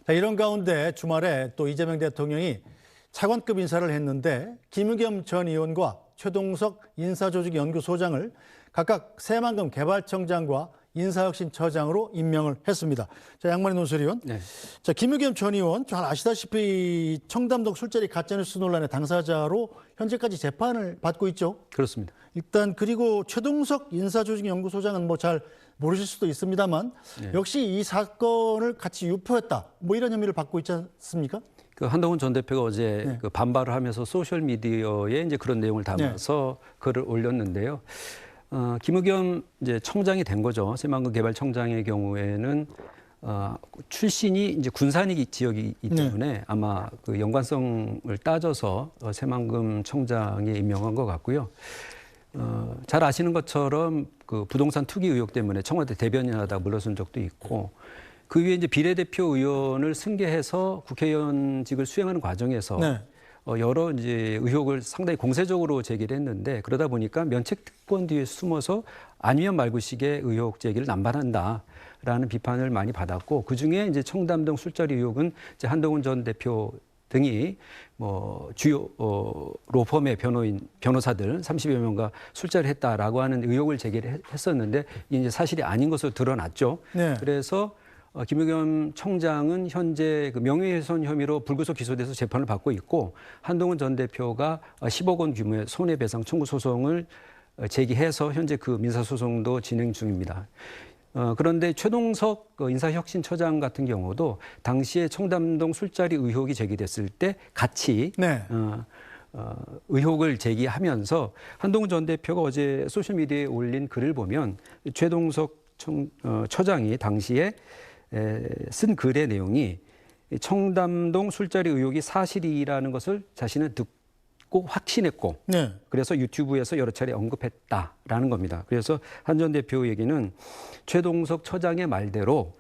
자, 이런 가운데 주말에 또 이재명 대통령이 차관급 인사를 했는데 김의겸 전 의원과 최동석 인사조직연구소장을 각각 새만금 개발청장과 인사혁신처장으로 임명을 했습니다. 자, 양만희 논설위원. 네. 자, 김의겸 전 의원 잘 아시다시피 청담동 술자리 가짜뉴스 논란의 당사자로 현재까지 재판을 받고 있죠. 그렇습니다. 일단 그리고 최동석 인사조직연구소장은 뭐 잘 모르실 수도 있습니다만 역시 이 사건을 같이 유포했다. 뭐 이런 혐의를 받고 있지 않습니까? 그 한동훈 전 대표가 어제 그 반발을 하면서 소셜 미디어에 이제 그런 내용을 담아서 글을 올렸는데요. 김의겸 이제 청장이 된 거죠. 새만금 개발청장의 경우에는 출신이 이제 군산이 지역이기 때문에 아마 그 연관성을 따져서 새만금 청장에 임명한 것 같고요. 잘 아시는 것처럼 그 부동산 투기 의혹 때문에 청와대 대변인하다 물러선 적도 있고 그 위에 이제 비례대표 의원을 승계해서 국회의원직을 수행하는 과정에서 여러 이제 의혹을 상당히 공세적으로 제기를 했는데 그러다 보니까 면책특권 뒤에 숨어서 아니면 말고식의 의혹 제기를 남발한다라는 비판을 많이 받았고 그 중에 이제 청담동 술자리 의혹은 이제 한동훈 전 대표 등이 뭐 주요 로펌의 변호사들 30여 명과 술자리를 했다라고 하는 의혹을 제기를 했었는데 이제 사실이 아닌 것으로 드러났죠. 그래서 김의겸 청장은 현재 그 명예훼손 혐의로 불구속 기소돼서 재판을 받고 있고 한동훈 전 대표가 10억 원 규모의 손해배상 청구 소송을 제기해서 현재 그 민사소송도 진행 중입니다. 그런데 최동석 인사혁신처장 같은 경우도 당시에 청담동 술자리 의혹이 제기됐을 때 같이 의혹을 제기하면서 한동훈 전 대표가 어제 소셜미디어에 올린 글을 보면 최동석 처장이 당시에 쓴 글의 내용이 청담동 술자리 의혹이 사실이라는 것을 자신은 듣고 확신했고 그래서 유튜브에서 여러 차례 언급했다라는 겁니다. 그래서 한 전 대표 얘기는 최동석 처장의 말대로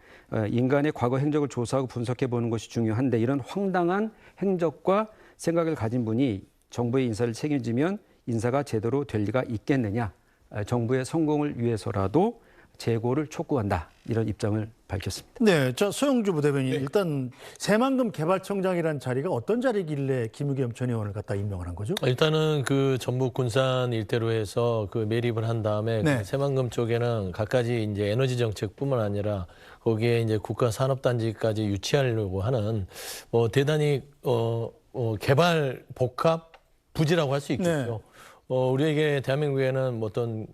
인간의 과거 행적을 조사하고 분석해 보는 것이 중요한데 이런 황당한 행적과 생각을 가진 분이 정부의 인사를 책임지면 인사가 제대로 될 리가 있겠느냐. 정부의 성공을 위해서라도 재고를 촉구한다. 이런 입장을 밝혔습니다. 네, 저 소영주 부대변인 일단 새만금 개발청장이라는 자리가 어떤 자리길래 김의겸 전 의원을 갖다 임명을 한 거죠? 일단은 그 전북 군산 일대로 해서 그 매립을 한 다음에 그 새만금 쪽에는 갖가지 이제 에너지 정책뿐만 아니라 거기에 이제 국가 산업단지까지 유치하려고 하는 뭐 대단히 개발 복합 부지라고 할 수 있겠죠. 우리에게 대한민국에는 어떤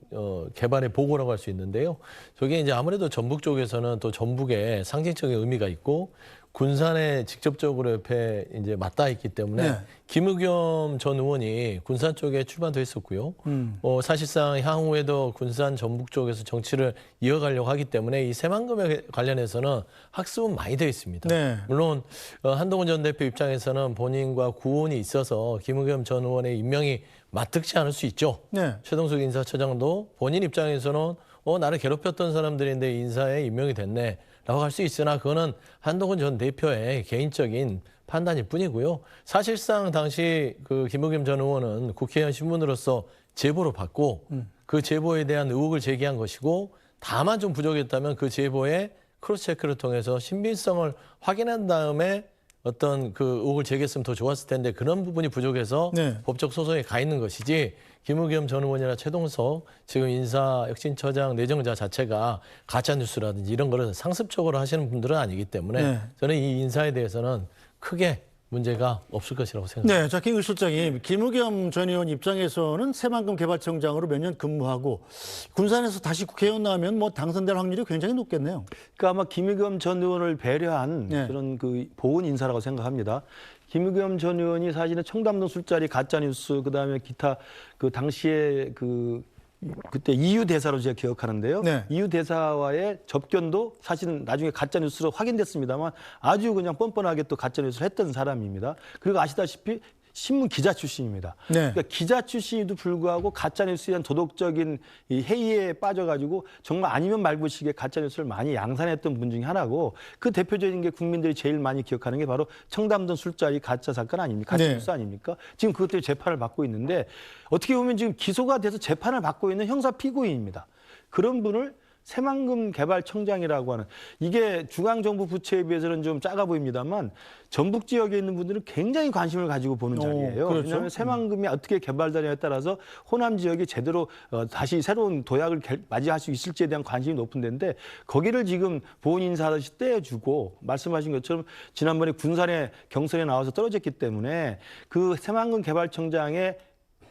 개발의 보고라고 할 수 있는데요. 저게 이제 아무래도 전북 쪽에서는 또 전북에 상징적인 의미가 있고 군산에 직접적으로 옆에 이제 맞닿아 있기 때문에 김의겸 전 의원이 군산 쪽에 출마도 했었고요. 사실상 향후에도 군산 전북 쪽에서 정치를 이어가려고 하기 때문에 이 새만금에 관련해서는 학습은 많이 되어 있습니다. 물론 한동훈 전 대표 입장에서는 본인과 구원이 있어서 김의겸 전 의원의 임명이 맞득지 않을 수 있죠. 최동석 인사처장도 본인 입장에서는 나를 괴롭혔던 사람들인데 인사에 임명이 됐네 라고 할 수 있으나 그거는 한동훈 전 대표의 개인적인 판단일 뿐이고요. 사실상 당시 그 김의겸 전 의원은 국회의원 신분으로서 제보를 받고 그 제보에 대한 의혹을 제기한 것이고 다만 좀 부족했다면 그 제보에 크로스체크를 통해서 신빙성을 확인한 다음에 어떤 그 의혹을 제기했으면 더 좋았을 텐데 그런 부분이 부족해서 법적 소송에 가 있는 것이지 김의겸 전 의원이나 최동석 지금 인사혁신처장 내정자 자체가 가짜뉴스라든지 이런 거를 상습적으로 하시는 분들은 아니기 때문에 저는 이 인사에 대해서는 크게 문제가 없을 것이라고 생각합니다. 자, 김 실장님, 김의겸 전 의원 입장에서는 새만금 개발청장으로 몇 년 근무하고 군산에서 다시 국회의원 나오면 뭐 당선될 확률이 굉장히 높겠네요. 그러니까 아마 김의겸 전 의원을 배려한 그런 그 보훈 인사라고 생각합니다. 김의겸 전 의원이 사실은 청담동 술자리 가짜뉴스 그다음에 기타 그 당시에 그때 이유 대사로 제가 기억하는데요. 이유 대사와의 접견도 사실은 나중에 가짜 뉴스로 확인됐습니다만 아주 그냥 뻔뻔하게 또 가짜 뉴스를 했던 사람입니다. 그리고 아시다시피 신문 기자 출신입니다. 그러니까 기자 출신에도 불구하고 가짜뉴스에 대한 도덕적인 이 해이에 빠져가지고 정말 아니면 말고식의 가짜뉴스를 많이 양산했던 분 중에 하나고 그 대표적인 게 국민들이 제일 많이 기억하는 게 바로 청담동 술자리 가짜 사건 아닙니까? 가짜뉴스 아닙니까? 지금 그것 때문에 재판을 받고 있는데 어떻게 보면 지금 기소가 돼서 재판을 받고 있는 형사 피고인입니다. 그런 분을 새만금 개발청장이라고 하는 이게 중앙정부 부처에 비해서는 좀 작아 보입니다만 전북 지역에 있는 분들은 굉장히 관심을 가지고 보는 자리예요. 그렇죠. 왜냐하면 새만금이 어떻게 개발되냐에 따라서 호남 지역이 제대로 다시 새로운 도약을 맞이할 수 있을지에 대한 관심이 높은 데인데 거기를 지금 보훈 인사하듯이 떼어주고 말씀하신 것처럼 지난번에 군산에 경선에 나와서 떨어졌기 때문에 그 새만금 개발청장의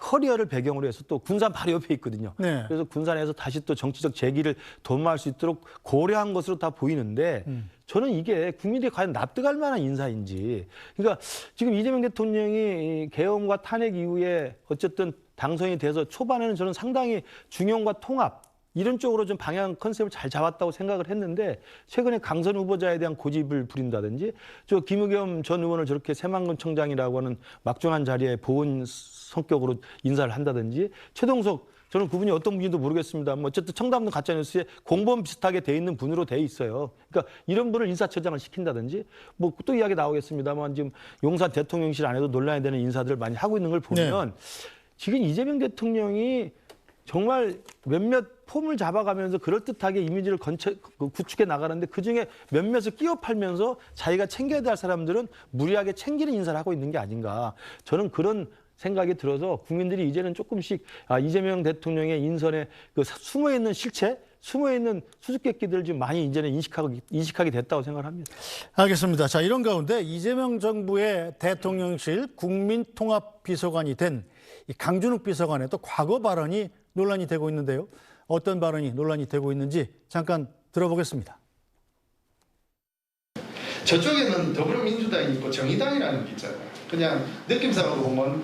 커리어를 배경으로 해서 또 군산 바로 옆에 있거든요. 네. 그래서 군산에서 다시 또 정치적 재기를 도모할 수 있도록 고려한 것으로 다 보이는데 저는 이게 국민들이 과연 납득할 만한 인사인지. 그러니까 지금 이재명 대통령이 계엄과 탄핵 이후에 어쨌든 당선이 돼서 초반에는 저는 상당히 중용과 통합 이런 쪽으로 좀 방향 컨셉을 잘 잡았다고 생각을 했는데 최근에 강선 후보자에 대한 고집을 부린다든지 저 김의겸 전 의원을 저렇게 새만금 청장이라고 하는 막중한 자리에 보훈 성격으로 인사를 한다든지 최동석 저는 그분이 어떤 분인지도 모르겠습니다만 어쨌든 청담동 가짜뉴스에 공범 비슷하게 돼 있는 분으로 돼 있어요. 그러니까 이런 분을 인사처장을 시킨다든지 뭐 또 이야기 나오겠습니다만 지금 용산 대통령실 안에도 논란이 되는 인사들을 많이 하고 있는 걸 보면 지금 이재명 대통령이 정말 몇몇 폼을 잡아가면서 그럴듯하게 이미지를 구축해 나가는데 그중에 몇몇을 끼워 팔면서 자기가 챙겨야 될 사람들은 무리하게 챙기는 인사를 하고 있는 게 아닌가. 저는 그런 생각이 들어서 국민들이 이제는 조금씩 이재명 대통령의 인선에 그 숨어있는 실체, 숨어있는 수수께끼들을 좀 많이 이제는 인식하게 됐다고 생각합니다. 알겠습니다. 자, 이런 가운데 이재명 정부의 대통령실 국민통합비서관이 된 이 강준욱 비서관의 또 과거 발언이 논란이 되고 있는데요. 어떤 발언이 논란이 되고 있는지 잠깐 들어보겠습니다. 저쪽에는 더불어민주당이 있고 정의당이라는 게 있잖아요. 그냥 느낌상으로 보면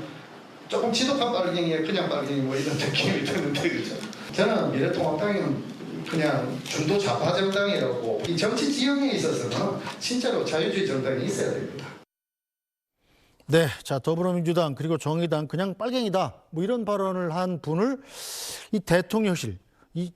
조금 지독한 빨갱이에 그냥 빨갱이 뭐 이런 느낌이 드는데 그죠. 저는 미래통합당은 그냥 중도 좌파 정당이라고 이 정치 지형에 있어서는 진짜로 자유주의 정당이 있어야 됩니다. 네, 자 더불어민주당 그리고 정의당 그냥 빨갱이다 뭐 이런 발언을 한 분을 이 대통령실 이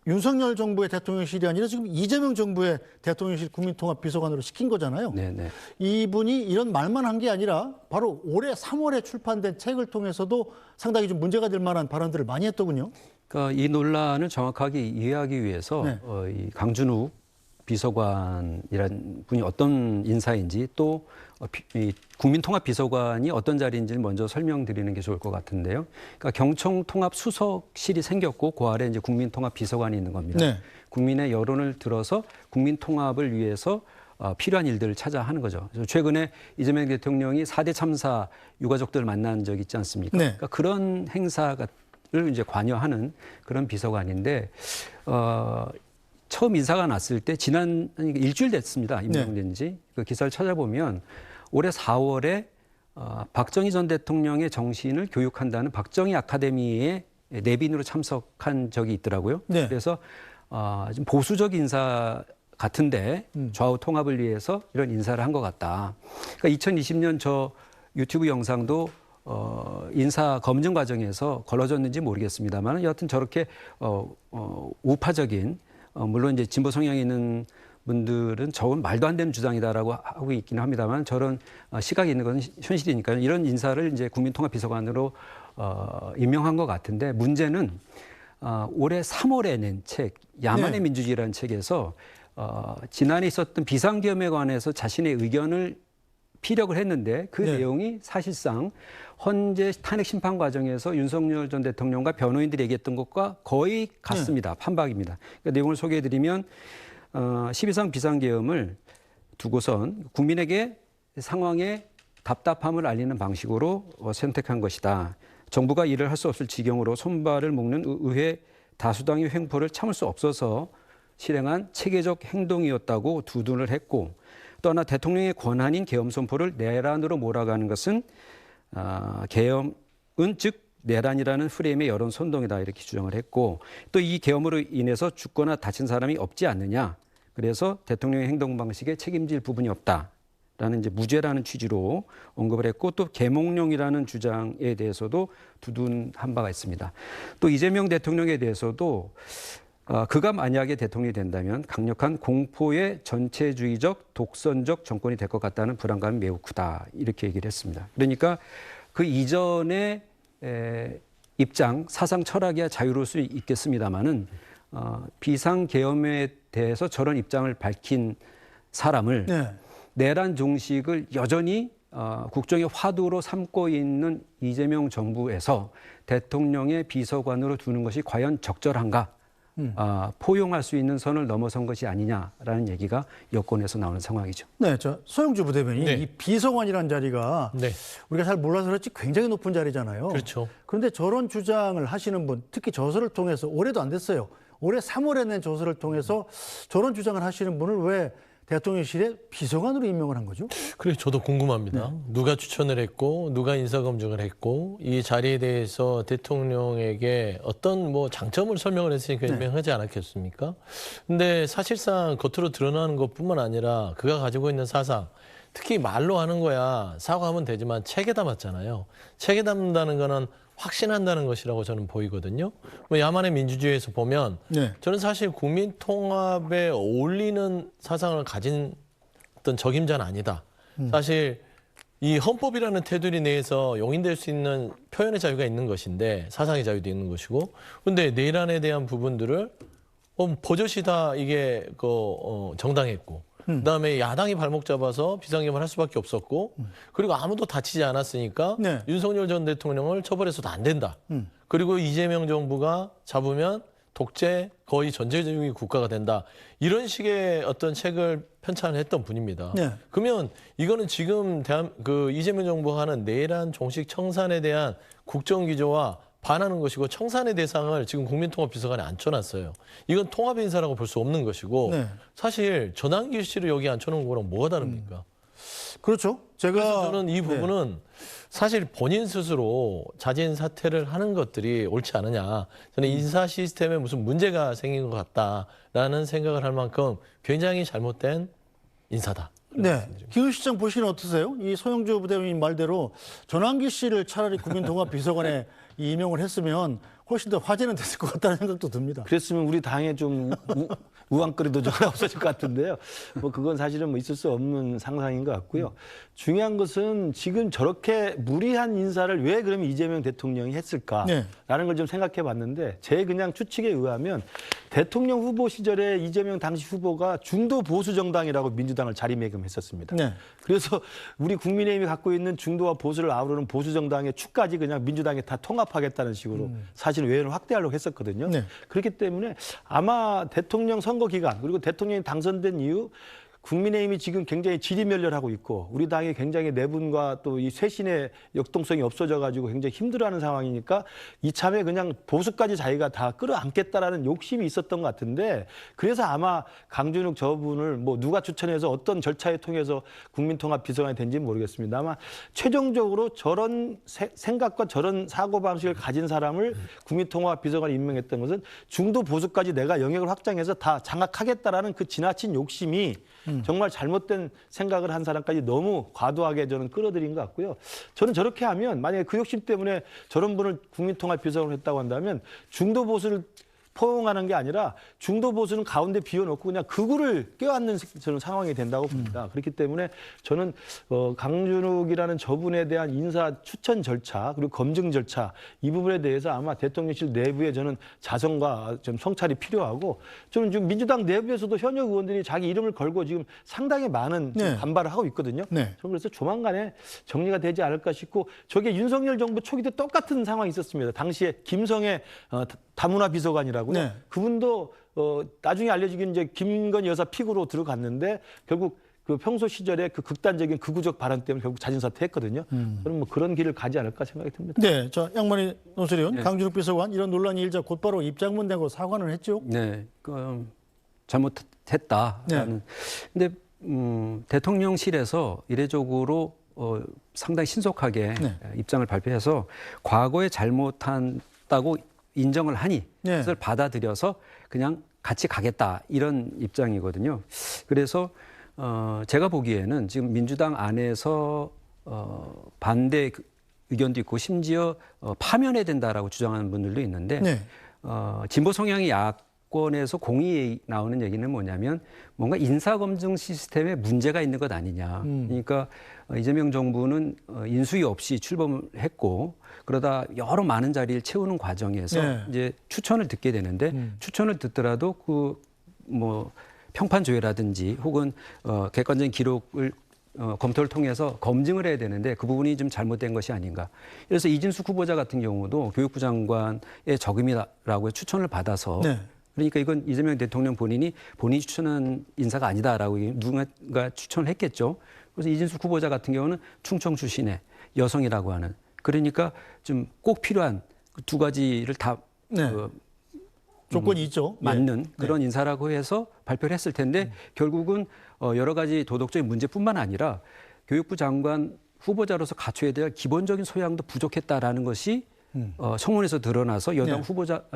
윤석열 정부의 대통령실이 아니라 지금 이재명 정부의 대통령실 국민통합비서관으로 시킨 거잖아요. 네네. 이분이 이런 말만 한 게 아니라 바로 올해 3월에 출판된 책을 통해서도 상당히 좀 문제가 될 만한 발언들을 많이 했더군요. 그러니까 이 논란을 정확하게 이해하기 위해서 이 강준욱 비서관이란 분이 어떤 인사인지 또 이 국민통합비서관이 어떤 자리인지를 먼저 설명드리는 게 좋을 것 같은데요. 그러니까 경청통합수석실이 생겼고 그 아래 이제 국민통합비서관이 있는 겁니다. 네. 국민의 여론을 들어서 국민통합을 위해서 필요한 일들을 찾아 하는 거죠. 그래서 최근에 이재명 대통령이 4대 참사 유가족들 만난 적 있지 않습니까? 네. 그러니까 그런 행사를 이제 관여하는 그런 비서관인데 처음 인사가 났을 때 지난 일주일 됐습니다. 임명된 지. 그 기사를 찾아보면 올해 4월에 박정희 전 대통령의 정신을 교육한다는 박정희 아카데미에 내빈으로 참석한 적이 있더라고요. 네. 그래서 좀 보수적 인사 같은데 좌우 통합을 위해서 이런 인사를 한 것 같다. 그러니까 2020년 저 유튜브 영상도 인사 검증 과정에서 걸러졌는지 모르겠습니다만 여하튼 저렇게 우파적인 물론 이제 진보 성향이 있는 분들은 저건 말도 안 되는 주장이다라고 하고 있기는 합니다만 저런 시각이 있는 건 현실이니까요. 이런 인사를 이제 국민통합비서관으로 임명한 것 같은데 문제는 올해 3월에 낸 책 야만의 민주주의라는 책에서 지난해 있었던 비상계엄에 관해서 자신의 의견을 피력을 했는데 그 내용이 사실상 헌재 탄핵 심판 과정에서 윤석열 전 대통령과 변호인들이 얘기했던 것과 거의 같습니다. 판박입니다. 그러니까 내용을 소개해드리면 12상 비상계엄을 두고선 국민에게 상황의 답답함을 알리는 방식으로 선택한 것이다. 정부가 일을 할 수 없을 지경으로 손발을 묶는 의회 다수당의 횡포를 참을 수 없어서 실행한 체계적 행동이었다고 두둔을 했고 또 하나 대통령의 권한인 계엄 선포를 내란으로 몰아가는 것은 계엄은 즉 내란이라는 프레임의 여론 선동이다 이렇게 주장을 했고 또 이 계엄으로 인해서 죽거나 다친 사람이 없지 않느냐 그래서 대통령의 행동 방식에 책임질 부분이 없다라는 이제 무죄라는 취지로 언급을 했고 또 계몽령이라는 주장에 대해서도 두둔한 바가 있습니다. 또 이재명 대통령에 대해서도 그가 만약에 대통령이 된다면 강력한 공포의 전체주의적 독선적 정권이 될 것 같다는 불안감이 매우 크다 이렇게 얘기를 했습니다. 그러니까 그 이전의 입장 사상 철학이야 자유로울 수 있겠습니다마는 비상계엄에 대해서 저런 입장을 밝힌 사람을 네. 내란 종식을 여전히 국정의 화두로 삼고 있는 이재명 정부에서 대통령의 비서관으로 두는 것이 과연 적절한가? 포용할 수 있는 선을 넘어선 것이 아니냐라는 얘기가 여권에서 나오는 상황이죠. 네, 저 소영주 부대변인, 네. 이 비서관이라는 자리가 네. 우리가 잘 몰라서 그렇지 굉장히 높은 자리잖아요. 그렇죠. 그런데 저런 주장을 하시는 분, 특히 저서를 통해서 올해도 안 됐어요. 올해 3월에 낸 저서를 통해서 저런 주장을 하시는 분을 왜 대통령실에 비서관으로 임명을 한 거죠? 그래, 저도 궁금합니다. 누가 추천을 했고, 누가 인사검증을 했고, 이 자리에 대해서 대통령에게 어떤 뭐 장점을 설명을 했으니까 임명하지 않았겠습니까? 근데 사실상 겉으로 드러나는 것뿐만 아니라 그가 가지고 있는 사상, 특히 말로 하는 거야 사과하면 되지만 책에 담았잖아요. 책에 담는다는 거는 확신한다는 것이라고 저는 보이거든요. 뭐 야만의 민주주의에서 보면 네. 저는 사실 국민 통합에 어울리는 사상을 가진 어떤 적임자는 아니다. 사실 이 헌법이라는 테두리 내에서 용인될 수 있는 표현의 자유가 있는 것인데 사상의 자유도 있는 것이고, 근데 내란에 대한 부분들을 버젓이 다 이게 정당했고, 그다음에 야당이 발목 잡아서 비상계엄을 할 수밖에 없었고, 그리고 아무도 다치지 않았으니까 네. 윤석열 전 대통령을 처벌해서도 안 된다. 그리고 이재명 정부가 잡으면 독재 거의 전제주의 국가가 된다. 이런 식의 어떤 책을 편찬을 했던 분입니다. 네. 그러면 이거는 지금 이재명 정부가 하는 내란 종식 청산에 대한 국정기조와 반하는 것이고, 청산의 대상을 지금 국민통합비서관에 앉혀놨어요. 이건 통합인사라고 볼 수 없는 것이고, 네. 사실 전환길 씨를 여기 앉혀놓은 거랑 뭐가 다릅니까? 그렇죠. 제가 그래서 저는 이 부분은 사실 본인 스스로 자진 사퇴를 하는 것들이 옳지 않으냐. 저는 인사 시스템에 무슨 문제가 생긴 것 같다라는 생각을 할 만큼 굉장히 잘못된 인사다. 네. 김 시장 보시는 어떠세요? 이 소영주 부대변인 말대로 전환기 씨를 차라리 국민통합비서관에 임명을 했으면 훨씬 더 화제는 됐을 것 같다는 생각도 듭니다. 그랬으면 우리 당에 좀 우왕거리도 좀 없어질 것 같은데요. 뭐 그건 사실은 뭐 있을 수 없는 상상인 것 같고요. 중요한 것은 지금 저렇게 무리한 인사를 왜 그러면 이재명 대통령이 했을까라는 네. 걸 좀 생각해 봤는데, 제 그냥 추측에 의하면 대통령 후보 시절에 이재명 당시 후보가 중도 보수 정당이라고 민주당을 자리매김했었습니다. 네. 그래서 우리 국민의힘이 갖고 있는 중도와 보수를 아우르는 보수 정당의 축까지 그냥 민주당에 다 통합하겠다는 식으로 사실 외연을 확대하려고 했었거든요. 네. 그렇기 때문에 아마 대통령 선거 기간, 그리고 대통령이 당선된 이후 국민의힘이 지금 굉장히 지리멸렬하고 있고, 우리 당이 굉장히 내분과 또 이 쇄신의 역동성이 없어져가지고 굉장히 힘들어하는 상황이니까 이참에 그냥 보수까지 자기가 다 끌어안겠다라는 욕심이 있었던 것 같은데, 그래서 아마 강준욱 저분을 뭐 누가 추천해서 어떤 절차에 통해서 국민통합비서관이 된지는 모르겠습니다. 아마 최종적으로 저런 생각과 저런 사고방식을 가진 사람을 국민통합비서관에 임명했던 것은 중도 보수까지 내가 영역을 확장해서 다 장악하겠다라는 그 지나친 욕심이 정말 잘못된 생각을 한 사람까지 너무 과도하게 저는 끌어들인 것 같고요. 저는 저렇게 하면, 만약에 그 욕심 때문에 저런 분을 국민통합비서관으로 했다고 한다면 중도 보수를 포용하는 게 아니라 중도 보수는 가운데 비워놓고 그냥 극우를 껴안는 저는 상황이 된다고 봅니다. 그렇기 때문에 저는 강준욱이라는 저분에 대한 인사 추천 절차, 그리고 검증 절차, 이 부분에 대해서 아마 대통령실 내부에 저는 자성과 좀 성찰이 필요하고, 저는 지금 민주당 내부에서도 현역 의원들이 자기 이름을 걸고 지금 상당히 많은 네. 반발을 하고 있거든요. 네. 저는 그래서 조만간에 정리가 되지 않을까 싶고, 저게 윤석열 정부 초기 때 똑같은 상황이 있었습니다. 당시에 김성애 다문화 비서관이라고요. 네. 그분도 나중에 알려지긴 이제 김건희 여사 픽으로 들어갔는데, 결국 그 평소 시절에 그 극단적인 극우적 발언 때문에 결국 자진 사퇴했거든요. 저는 뭐 그런 길을 가지 않을까 생각이 듭니다. 네. 자, 양만희 논설위원, 네. 강준욱 비서관 이런 논란이 일자 곧바로 입장문 내고 사과는 했죠. 네, 잘못했다라는. 근데 대통령실에서 이례적으로 상당히 신속하게 네. 입장을 발표해서 과거에 잘못한다고 인정을 하니 네. 그것을 받아들여서 그냥 같이 가겠다 이런 입장이거든요. 그래서 제가 보기에는 지금 민주당 안에서 반대 의견도 있고 심지어 파면해야 된다라고 주장하는 분들도 있는데 네. 진보 성향이 정권에서 공이 나오는 얘기는 뭐냐면 뭔가 인사검증 시스템에 문제가 있는 것 아니냐. 그러니까 이재명 정부는 인수위 없이 출범을 했고 그러다 여러 많은 자리를 채우는 과정에서 네. 이제 추천을 듣게 되는데 추천을 듣더라도 그 뭐 평판 조회라든지 혹은 객관적인 기록을 검토를 통해서 검증을 해야 되는데 그 부분이 좀 잘못된 것이 아닌가. 그래서 이진숙 후보자 같은 경우도 교육부 장관의 적임이라고 추천을 받아서 네. 그러니까 이건 이재명 대통령 본인이 추천한 인사가 아니다라고 누군가 추천을 했겠죠. 그래서 이진숙 후보자 같은 경우는 충청 출신의 여성이라고 하는 그러니까 좀 꼭 필요한 그 두 가지를 다 네. 조건이 있죠. 맞는 예. 그런 인사라고 해서 발표를 했을 텐데 결국은 여러 가지 도덕적인 문제뿐만 아니라 교육부 장관 후보자로서 갖춰야 될 기본적인 소양도 부족했다라는 것이 청문회에서 드러나서 여당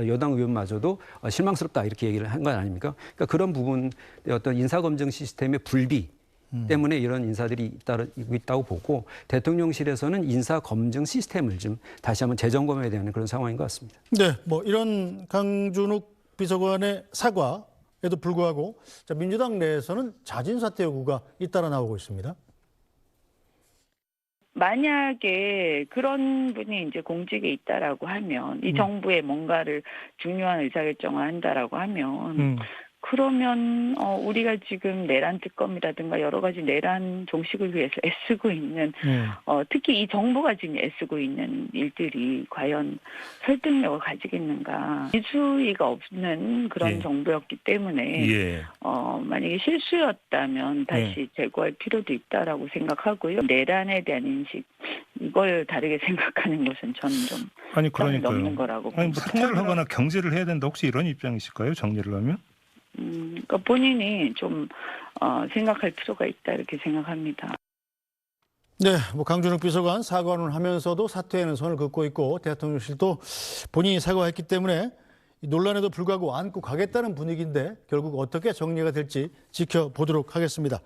여당 의원마저도 실망스럽다 이렇게 얘기를 한 건 아닙니까? 그러니까 그런 부분 어떤 인사검증 시스템의 불비 때문에 이런 인사들이 있다고 보고 대통령실에서는 인사검증 시스템을 좀 다시 한번 재점검해야 되는 그런 상황인 것 같습니다. 네, 뭐 이런 강준욱 비서관의 사과에도 불구하고 자, 민주당 내에서는 자진 사퇴 요구가 잇따라 나오고 있습니다. 만약에 그런 분이 이제 공직에 있다라고 하면 이 정부에 뭔가를 중요한 의사결정을 한다라고 하면 그러면 우리가 지금 내란 특검이라든가 여러 가지 내란 종식을 위해서 애쓰고 있는 특히 이 정부가 지금 애쓰고 있는 일들이 과연 설득력을 가지겠는가. 인수위가 없는 그런 예. 정부였기 때문에 예. 만약에 실수였다면 다시 재고할 필요도 있다라고 생각하고요. 내란에 대한 인식 이걸 다르게 생각하는 것은 저는 좀 아니 넘는 그러니까요. 거라고 아니 뭐 봅니다. 사퇴를 하거나 경질을 해야 된다 혹시 이런 입장이실까요? 정리를 하면? 그러니까 본인이 좀 생각할 필요가 있다 이렇게 생각합니다. 네, 뭐 강준욱 비서관 사과를 하면서도 사퇴에는 선을 긋고 있고 대통령실도 본인이 사과했기 때문에 논란에도 불구하고 안고 가겠다는 분위기인데 결국 어떻게 정리가 될지 지켜보도록 하겠습니다.